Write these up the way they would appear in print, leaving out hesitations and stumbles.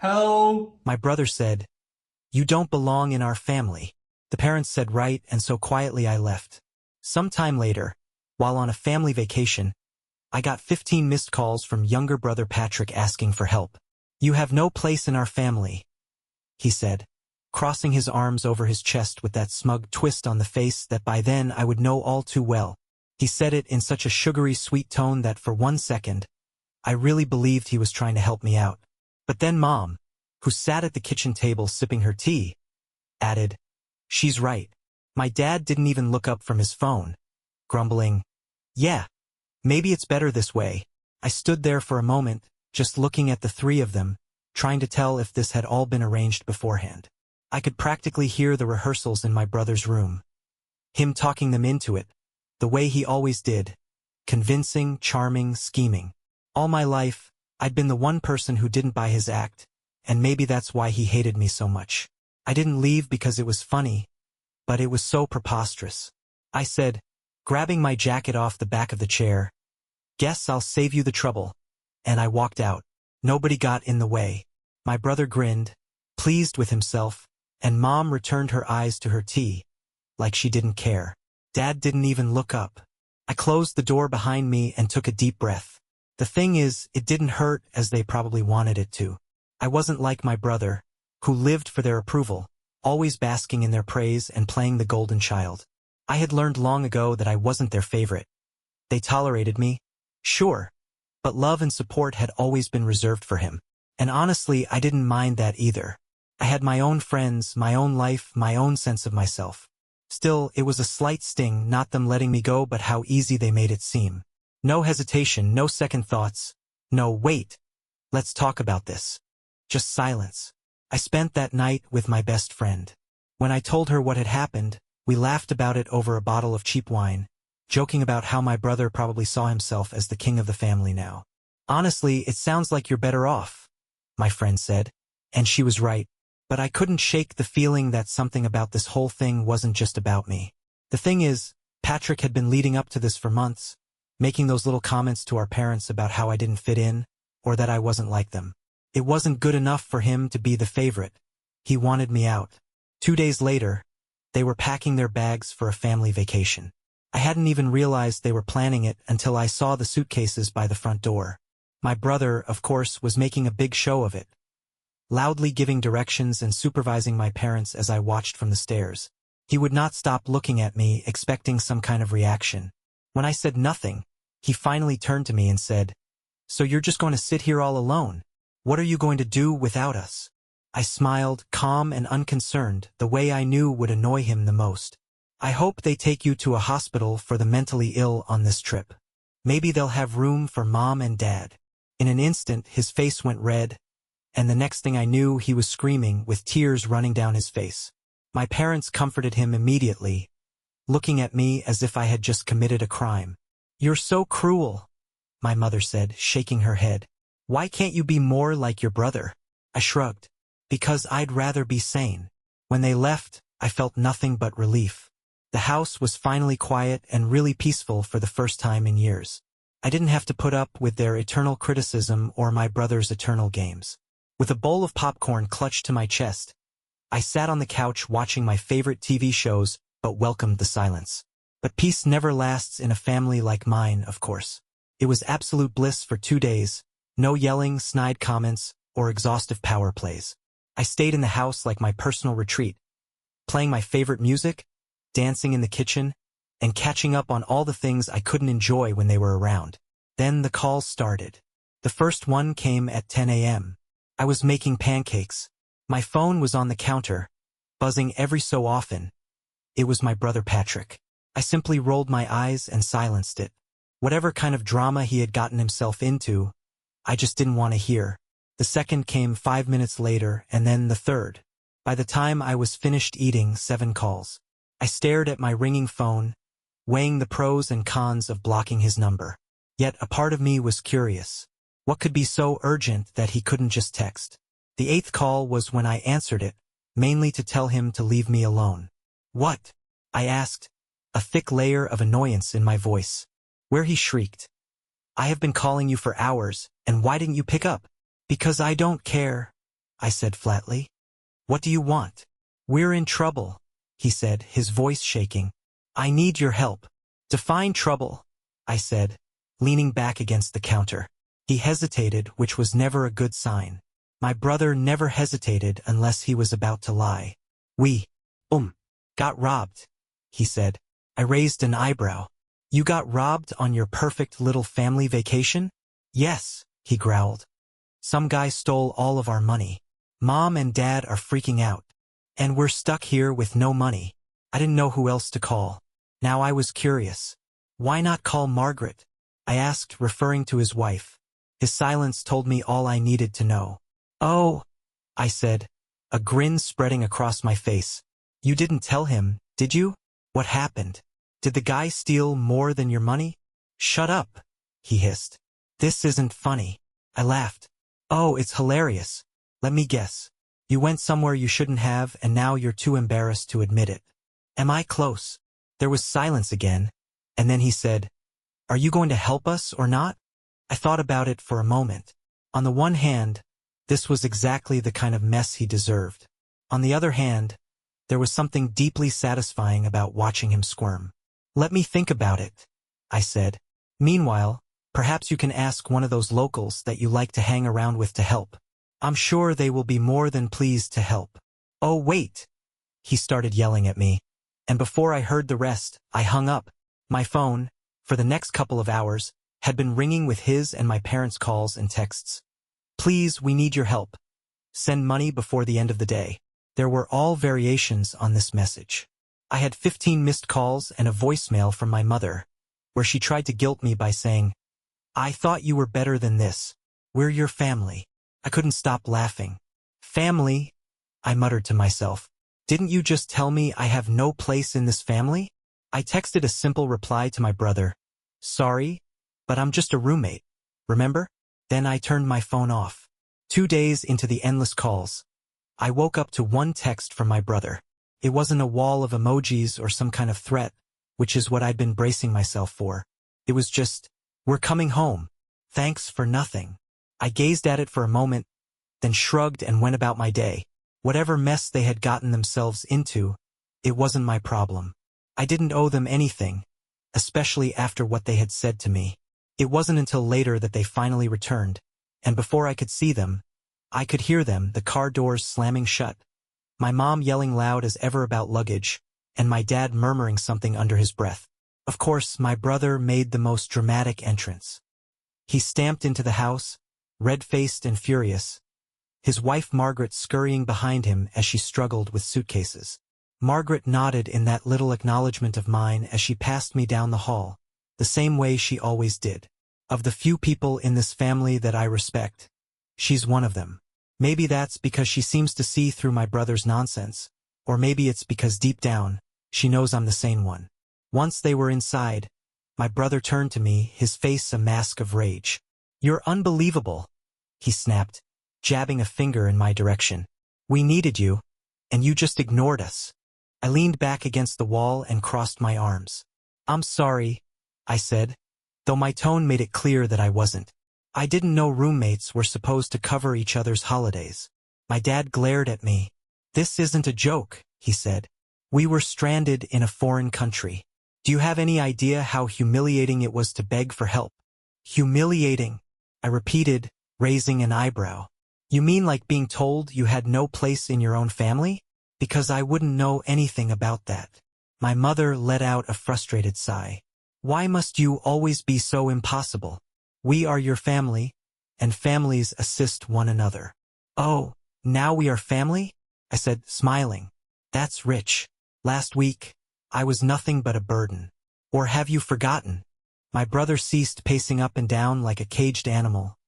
Hello? My brother said, "You don't belong in our family." The parents said right, and so quietly I left. Some time later, while on a family vacation, I got 15 missed calls from younger brother Patrick asking for help. "You have no place in our family," he said, crossing his arms over his chest with that smug twist on the face that by then I would know all too well. He said it in such a sugary sweet tone that for 1 second, I really believed he was trying to help me out. But then Mom, who sat at the kitchen table sipping her tea, added, "She's right." My dad didn't even look up from his phone, grumbling, "Yeah, maybe it's better this way." I stood there for a moment, just looking at the three of them, trying to tell if this had all been arranged beforehand. I could practically hear the rehearsals in my brother's room. Him talking them into it, the way he always did. Convincing, charming, scheming. All my life, I'd been the one person who didn't buy his act, and maybe that's why he hated me so much. I didn't leave because it was funny, but it was so preposterous. I said, grabbing my jacket off the back of the chair, "Guess I'll save you the trouble," and I walked out. Nobody got in the way. My brother grinned, pleased with himself, and Mom returned her eyes to her tea, like she didn't care. Dad didn't even look up. I closed the door behind me and took a deep breath. The thing is, it didn't hurt as they probably wanted it to. I wasn't like my brother, who lived for their approval, always basking in their praise and playing the golden child. I had learned long ago that I wasn't their favorite. They tolerated me, sure, but love and support had always been reserved for him. And honestly, I didn't mind that either. I had my own friends, my own life, my own sense of myself. Still, it was a slight sting, not them letting me go, but how easy they made it seem. No hesitation, no second thoughts. No, wait. Let's talk about this. Just silence. I spent that night with my best friend. When I told her what had happened, we laughed about it over a bottle of cheap wine, joking about how my brother probably saw himself as the king of the family now. "Honestly, it sounds like you're better off," my friend said, and she was right. But I couldn't shake the feeling that something about this whole thing wasn't just about me. The thing is, Patrick had been leading up to this for months, making those little comments to our parents about how I didn't fit in, or that I wasn't like them. It wasn't good enough for him to be the favorite. He wanted me out. 2 days later, they were packing their bags for a family vacation. I hadn't even realized they were planning it until I saw the suitcases by the front door. My brother, of course, was making a big show of it, loudly giving directions and supervising my parents as I watched from the stairs. He would not stop looking at me, expecting some kind of reaction. When I said nothing, he finally turned to me and said, "So you're just going to sit here all alone? What are you going to do without us?" I smiled, calm and unconcerned, the way I knew would annoy him the most. "I hope they take you to a hospital for the mentally ill on this trip. Maybe they'll have room for Mom and Dad." In an instant, his face went red, and the next thing I knew, he was screaming, with tears running down his face. My parents comforted him immediately, looking at me as if I had just committed a crime. "You're so cruel," my mother said, shaking her head. "Why can't you be more like your brother?" I shrugged. "Because I'd rather be sane." When they left, I felt nothing but relief. The house was finally quiet and really peaceful for the first time in years. I didn't have to put up with their eternal criticism or my brother's eternal games. With a bowl of popcorn clutched to my chest, I sat on the couch watching my favorite TV shows but welcomed the silence. But peace never lasts in a family like mine, of course. It was absolute bliss for 2 days, no yelling, snide comments, or exhaustive power plays. I stayed in the house like my personal retreat, playing my favorite music, dancing in the kitchen, and catching up on all the things I couldn't enjoy when they were around. Then the calls started. The first one came at 10 a.m. I was making pancakes. My phone was on the counter, buzzing every so often. It was my brother Patrick. I simply rolled my eyes and silenced it. Whatever kind of drama he had gotten himself into, I just didn't want to hear. The second came 5 minutes later, and then the third. By the time I was finished eating, 7 calls. I stared at my ringing phone, weighing the pros and cons of blocking his number. Yet a part of me was curious. What could be so urgent that he couldn't just text? The 8th call was when I answered it, mainly to tell him to leave me alone. "What?" I asked, a thick layer of annoyance in my voice. Where he shrieked, "I have been calling you for hours, and why didn't you pick up?" "Because I don't care," I said flatly. What do you want? We're in trouble, he said, his voice shaking. I need your help. Define trouble, I said, leaning back against the counter. He hesitated, which was never a good sign. My brother never hesitated unless he was about to lie. We, got robbed, he said. I raised an eyebrow. You got robbed on your perfect little family vacation? Yes, he growled. Some guy stole all of our money. Mom and Dad are freaking out. And we're stuck here with no money. I didn't know who else to call. Now I was curious. Why not call Margaret? I asked, referring to his wife. His silence told me all I needed to know. Oh, I said, a grin spreading across my face. You didn't tell him, did you? What happened? Did the guy steal more than your money? Shut up, he hissed. This isn't funny. I laughed. Oh, it's hilarious. Let me guess. You went somewhere you shouldn't have and now you're too embarrassed to admit it. Am I close? There was silence again, and then he said, Are you going to help us or not? I thought about it for a moment. On the one hand, this was exactly the kind of mess he deserved. On the other hand, there was something deeply satisfying about watching him squirm. Let me think about it, I said. Meanwhile, perhaps you can ask one of those locals that you like to hang around with to help. I'm sure they will be more than pleased to help. Oh, wait! He started yelling at me. And before I heard the rest, I hung up. My phone, for the next couple of hours, had been ringing with his and my parents' calls and texts. Please, we need your help. Send money before the end of the day. There were all variations on this message. I had 15 missed calls and a voicemail from my mother, where she tried to guilt me by saying, I thought you were better than this. We're your family. I couldn't stop laughing. Family? I muttered to myself. Didn't you just tell me I have no place in this family? I texted a simple reply to my brother. Sorry, but I'm just a roommate. Remember? Then I turned my phone off. 2 days into the endless calls, I woke up to one text from my brother. It wasn't a wall of emojis or some kind of threat, which is what I'd been bracing myself for. It was just, we're coming home. Thanks for nothing. I gazed at it for a moment, then shrugged and went about my day. Whatever mess they had gotten themselves into, it wasn't my problem. I didn't owe them anything, especially after what they had said to me. It wasn't until later that they finally returned, and before I could see them, I could hear them, the car doors slamming shut, my mom yelling loud as ever about luggage, and my dad murmuring something under his breath. Of course, my brother made the most dramatic entrance. He stamped into the house, red-faced and furious, his wife Margaret scurrying behind him as she struggled with suitcases. Margaret nodded in that little acknowledgement of mine as she passed me down the hall, the same way she always did. Of the few people in this family that I respect, she's one of them. Maybe that's because she seems to see through my brother's nonsense, or maybe it's because deep down, she knows I'm the sane one. Once they were inside, my brother turned to me, his face a mask of rage. You're unbelievable, he snapped, jabbing a finger in my direction. We needed you, and you just ignored us. I leaned back against the wall and crossed my arms. I'm sorry, I said, though my tone made it clear that I wasn't. I didn't know roommates were supposed to cover each other's holidays. My dad glared at me. This isn't a joke, he said. We were stranded in a foreign country. Do you have any idea how humiliating it was to beg for help? Humiliating, I repeated, raising an eyebrow. You mean like being told you had no place in your own family? Because I wouldn't know anything about that. My mother let out a frustrated sigh. Why must you always be so impossible? We are your family, and families assist one another. Oh, now we are family? I said, smiling. That's rich. Last week, I was nothing but a burden. Or have you forgotten? My brother ceased pacing up and down like a caged animal,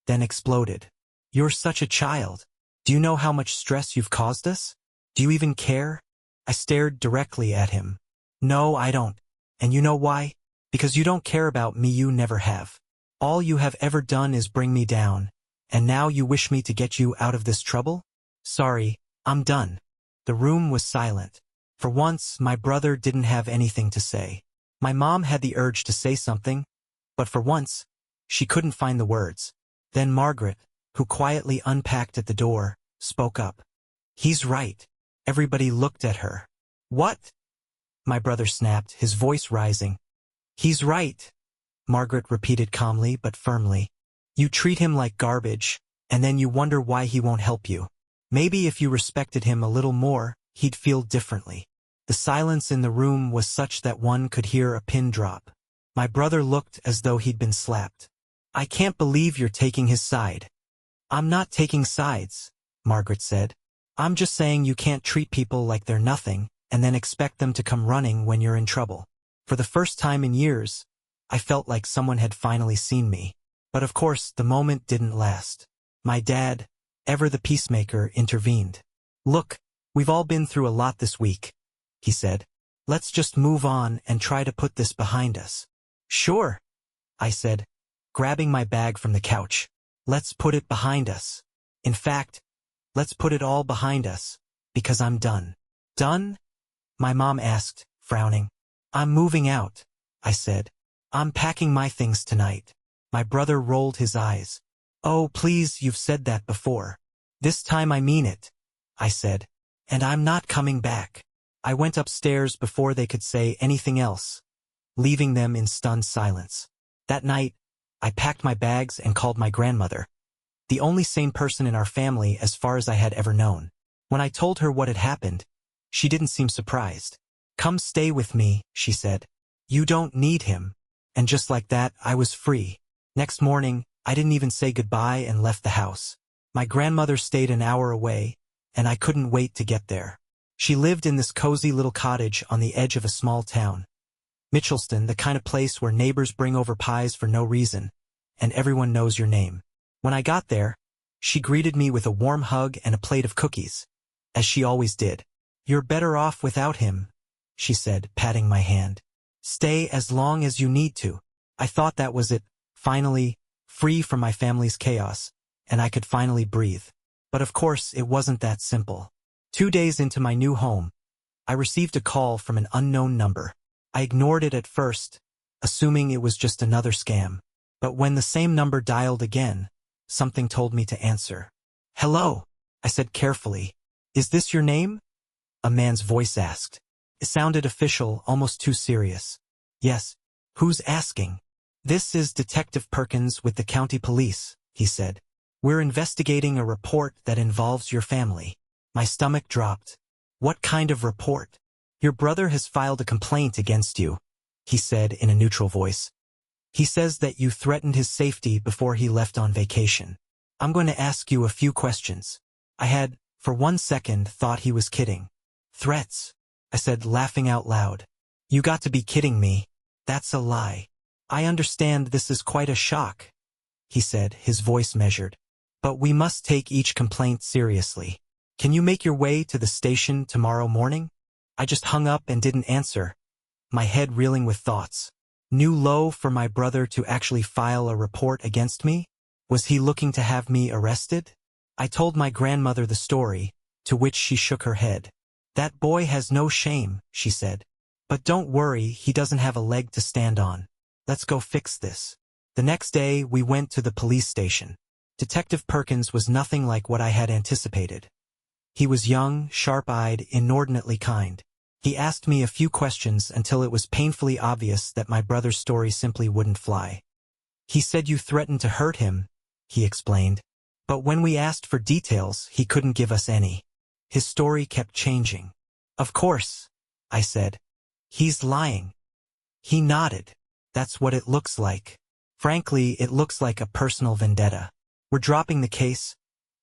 then exploded. You're such a child. Do you know how much stress you've caused us? Do you even care? I stared directly at him. No, I don't. And you know why? Because you don't care about me, you never have. All you have ever done is bring me down, and now you wish me to get you out of this trouble? Sorry, I'm done. The room was silent. For once, my brother didn't have anything to say. My mom had the urge to say something, but for once, she couldn't find the words. Then Margaret, who quietly unpacked at the door, spoke up. He's right. Everybody looked at her. What? My brother snapped, his voice rising. He's right, Margaret repeated calmly but firmly. You treat him like garbage, and then you wonder why he won't help you. Maybe if you respected him a little more, he'd feel differently. The silence in the room was such that one could hear a pin drop. My brother looked as though he'd been slapped. I can't believe you're taking his side. I'm not taking sides, Margaret said. I'm just saying you can't treat people like they're nothing and then expect them to come running when you're in trouble. For the first time in years, I felt like someone had finally seen me. But of course, the moment didn't last. My dad, ever the peacemaker, intervened. Look, we've all been through a lot this week, he said. Let's just move on and try to put this behind us. Sure, I said, grabbing my bag from the couch. Let's put it behind us. In fact, let's put it all behind us, because I'm done. Done? My mom asked, frowning. I'm moving out, I said. I'm packing my things tonight. My brother rolled his eyes. Oh, please, you've said that before. This time I mean it, I said. And I'm not coming back. I went upstairs before they could say anything else, leaving them in stunned silence. That night, I packed my bags and called my grandmother, the only sane person in our family as far as I had ever known. When I told her what had happened, she didn't seem surprised. Come stay with me, she said. You don't need him. And just like that, I was free. Next morning, I didn't even say goodbye and left the house. My grandmother stayed an hour away, and I couldn't wait to get there. She lived in this cozy little cottage on the edge of a small town. Mitchellston, the kind of place where neighbors bring over pies for no reason, and everyone knows your name. When I got there, she greeted me with a warm hug and a plate of cookies, as she always did. You're better off without him, she said, patting my hand. Stay as long as you need to. I thought that was it, finally, free from my family's chaos, and I could finally breathe. But of course, it wasn't that simple. 2 days into my new home, I received a call from an unknown number. I ignored it at first, assuming it was just another scam. But when the same number dialed again, something told me to answer. Hello, I said carefully. Is this your name? A man's voice asked. It sounded official, almost too serious. Yes. Who's asking? This is Detective Perkins with the county police, he said. We're investigating a report that involves your family. My stomach dropped. What kind of report? Your brother has filed a complaint against you, he said in a neutral voice. He says that you threatened his safety before he left on vacation. I'm going to ask you a few questions. I had, for 1 second, thought he was kidding. Threats, I said, laughing out loud. You got to be kidding me. That's a lie. I understand this is quite a shock, he said, his voice measured. But we must take each complaint seriously. Can you make your way to the station tomorrow morning? I just hung up and didn't answer, my head reeling with thoughts. New low for my brother to actually file a report against me? Was he looking to have me arrested? I told my grandmother the story, to which she shook her head. That boy has no shame, she said. But don't worry, he doesn't have a leg to stand on. Let's go fix this. The next day, we went to the police station. Detective Perkins was nothing like what I had anticipated. He was young, sharp-eyed, inordinately kind. He asked me a few questions until it was painfully obvious that my brother's story simply wouldn't fly. He said you threatened to hurt him, he explained. But when we asked for details, he couldn't give us any. His story kept changing. Of course, I said. He's lying. He nodded. That's what it looks like. Frankly, it looks like a personal vendetta. We're dropping the case,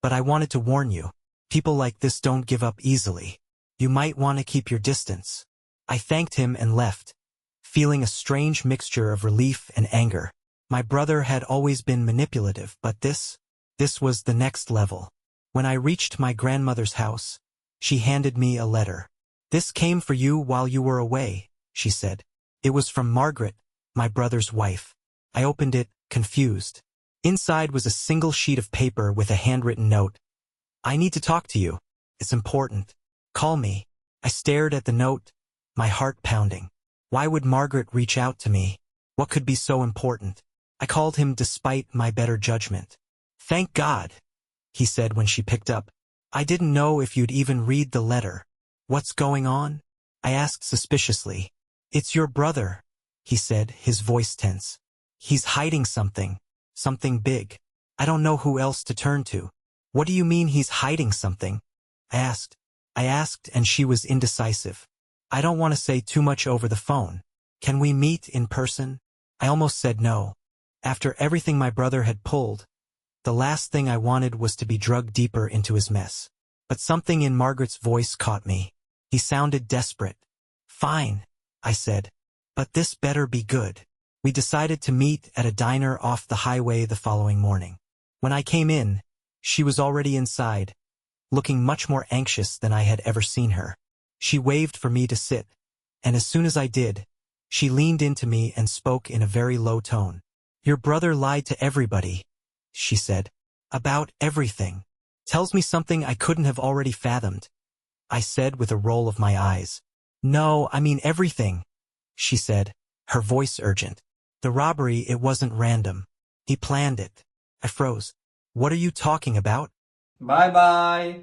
but I wanted to warn you. People like this don't give up easily. You might want to keep your distance. I thanked him and left, feeling a strange mixture of relief and anger. My brother had always been manipulative, but this was the next level. When I reached my grandmother's house, she handed me a letter. This came for you while you were away, she said. It was from Margaret, my brother's wife. I opened it, confused. Inside was a single sheet of paper with a handwritten note. I need to talk to you. It's important. Call me. I stared at the note, my heart pounding. Why would Margaret reach out to me? What could be so important? I called him despite my better judgment. Thank God, he said when she picked up. I didn't know if you'd even read the letter. What's going on? I asked suspiciously. It's your brother, he said, his voice tense. He's hiding something. Something big. I don't know who else to turn to. What do you mean he's hiding something? I asked. And she was indecisive. I don't want to say too much over the phone. Can we meet in person? I almost said no. After everything my brother had pulled, the last thing I wanted was to be drugged deeper into his mess. But something in Margaret's voice caught me. He sounded desperate. Fine, I said. But this better be good. We decided to meet at a diner off the highway the following morning. When I came in, she was already inside, looking much more anxious than I had ever seen her. She waved for me to sit, and as soon as I did, she leaned into me and spoke in a very low tone. Your brother lied to everybody, she said. About everything. Tells me something I couldn't have already fathomed, I said with a roll of my eyes. No, I mean everything, she said, her voice urgent. The robbery, it wasn't random. He planned it. I froze. What are you talking about? Bye bye.